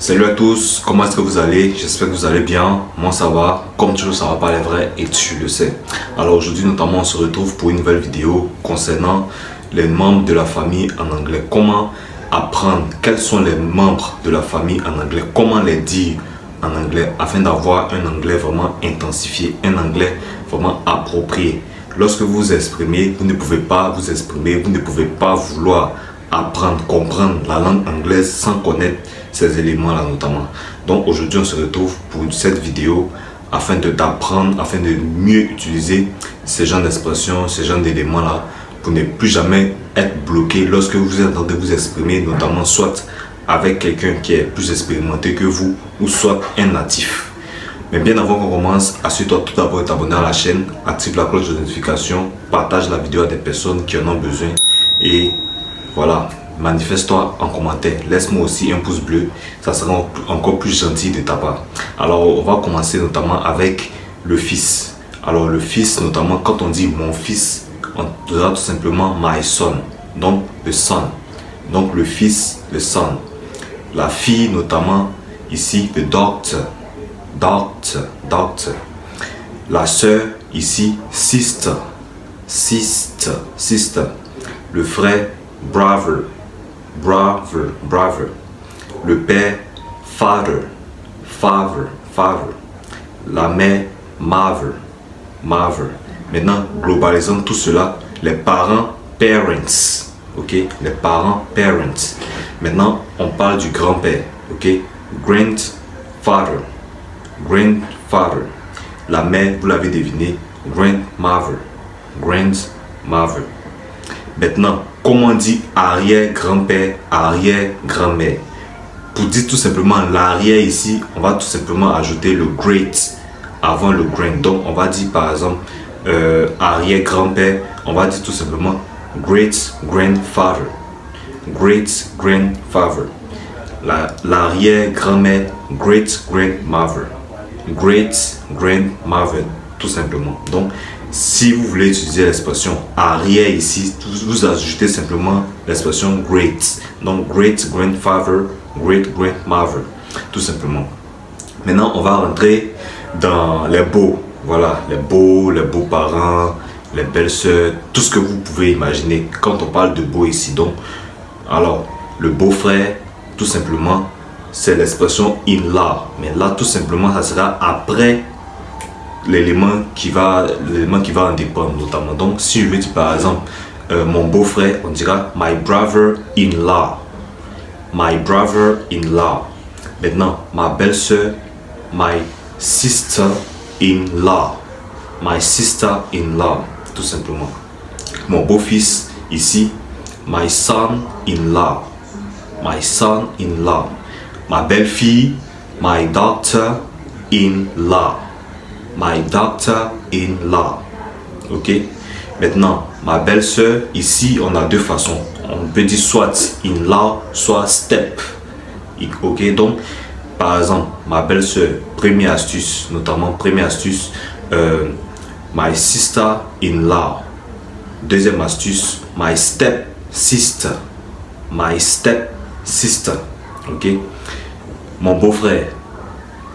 Salut à tous, comment est-ce que vous allez? J'espère que vous allez bien, moi ça va, comme toujours ça va pas les vrais et tu le sais. Alors aujourd'hui notamment on se retrouve pour une nouvelle vidéo concernant les membres de la famille en anglais. Comment apprendre quels sont les membres de la famille en anglais, comment les dire en anglais afin d'avoir un anglais vraiment intensifié, un anglais vraiment approprié. Lorsque vous vous exprimez, vous ne pouvez pas vous exprimer, vous ne pouvez pas vouloir apprendre, comprendre la langue anglaise sans connaître ces éléments-là notamment. Donc aujourd'hui, on se retrouve pour cette vidéo afin d'apprendre, afin de mieux utiliser ces genres d'expressions, ces genres d'éléments-là pour ne plus jamais être bloqué lorsque vous entendez vous exprimer, notamment soit avec quelqu'un qui est plus expérimenté que vous ou soit un natif. Mais bien avant qu'on commence, assure-toi tout d'abord de t'abonner à la chaîne, active la cloche de notification, partage la vidéo à des personnes qui en ont besoin et voilà, manifeste-toi en commentaire, laisse-moi aussi un pouce bleu, ça sera encore plus gentil de ta part. Alors on va commencer notamment avec le fils. Alors le fils, notamment quand on dit mon fils, on dira tout simplement my son, donc le son, donc le fils, le son. La fille notamment ici, le doctor, doctor. La sœur ici, sister, sister, sister. Le frère, brother, brother, brother. Le père, father, father, father. La mère, mother, mother. Maintenant, globalisons tout cela, les parents, parents, ok, les parents, parents. Maintenant, on parle du grand-père, ok, grandfather, grandfather. La mère, vous l'avez deviné, grandmother, grandmother. Maintenant, comment on dit arrière-grand-père, arrière-grand-mère? Pour dire tout simplement l'arrière ici, on va tout simplement ajouter le great avant le grand. Donc, on va dire par exemple arrière-grand-père, on va dire tout simplement great-grandfather. Great-grandfather. L'arrière-grand-mère, great-grandmother. Great-grandmother, tout simplement. Donc, si vous voulez utiliser l'expression arrière ici, vous ajoutez simplement l'expression great. Donc, great-grandfather, great-grandmother, tout simplement. Maintenant, on va rentrer dans les beaux. Voilà, les beaux-parents, les belles-sœurs, tout ce que vous pouvez imaginer quand on parle de beau ici. Donc, alors, le beau-frère, tout simplement, c'est l'expression in-law. Mais là, tout simplement, ça sera après l'élément qui va en dépendre notamment. Donc, si je veux dire par exemple, mon beau-frère, on dira my brother-in-law. My brother-in-law. Maintenant, ma belle-sœur, my sister-in-law. My sister-in-law, tout simplement. Mon beau-fils, ici, my son-in-law. My son-in-law. Ma belle-fille, my daughter-in-law. My daughter-in-law. Ok. Maintenant, ma belle-sœur, ici, on a deux façons. On peut dire soit in-law, soit step. Ok. Donc, par exemple, ma belle-sœur, première astuce, notamment première astuce, my sister-in-law. Deuxième astuce, my step-sister. My step-sister. Ok. Mon beau-frère,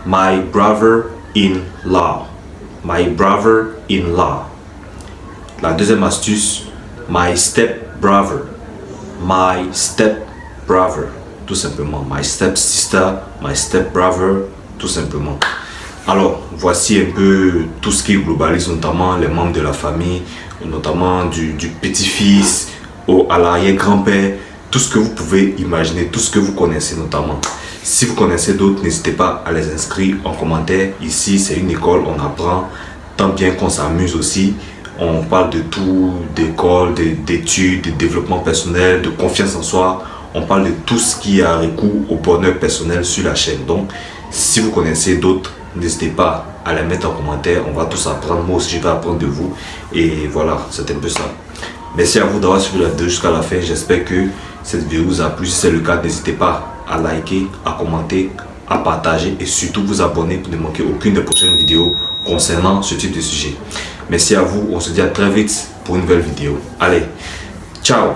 my brother-in-law. My brother-in-law. La deuxième astuce, my step-brother. My step-brother. Tout simplement. My step-sister, my step-brother. Tout simplement. Alors, voici un peu tout ce qui globalise, notamment les membres de la famille, notamment du petit-fils à l'arrière-grand-père. Tout ce que vous pouvez imaginer, tout ce que vous connaissez notamment. Si vous connaissez d'autres, n'hésitez pas à les inscrire en commentaire. Ici, c'est une école, on apprend tant bien qu'on s'amuse aussi. On parle de tout, d'école, d'études, de développement personnel, de confiance en soi. On parle de tout ce qui a recours au bonheur personnel sur la chaîne. Donc, si vous connaissez d'autres, n'hésitez pas à les mettre en commentaire. On va tous apprendre. Moi aussi, je vais apprendre de vous. Et voilà, c'est un peu ça. Merci à vous d'avoir suivi la vidéo jusqu'à la fin. J'espère que cette vidéo vous a plu. Si c'est le cas, n'hésitez pas à liker, à commenter, à partager et surtout vous abonner pour ne manquer aucune des prochaines vidéos concernant ce type de sujet. Merci à vous. On se dit à très vite pour une nouvelle vidéo. Allez, ciao!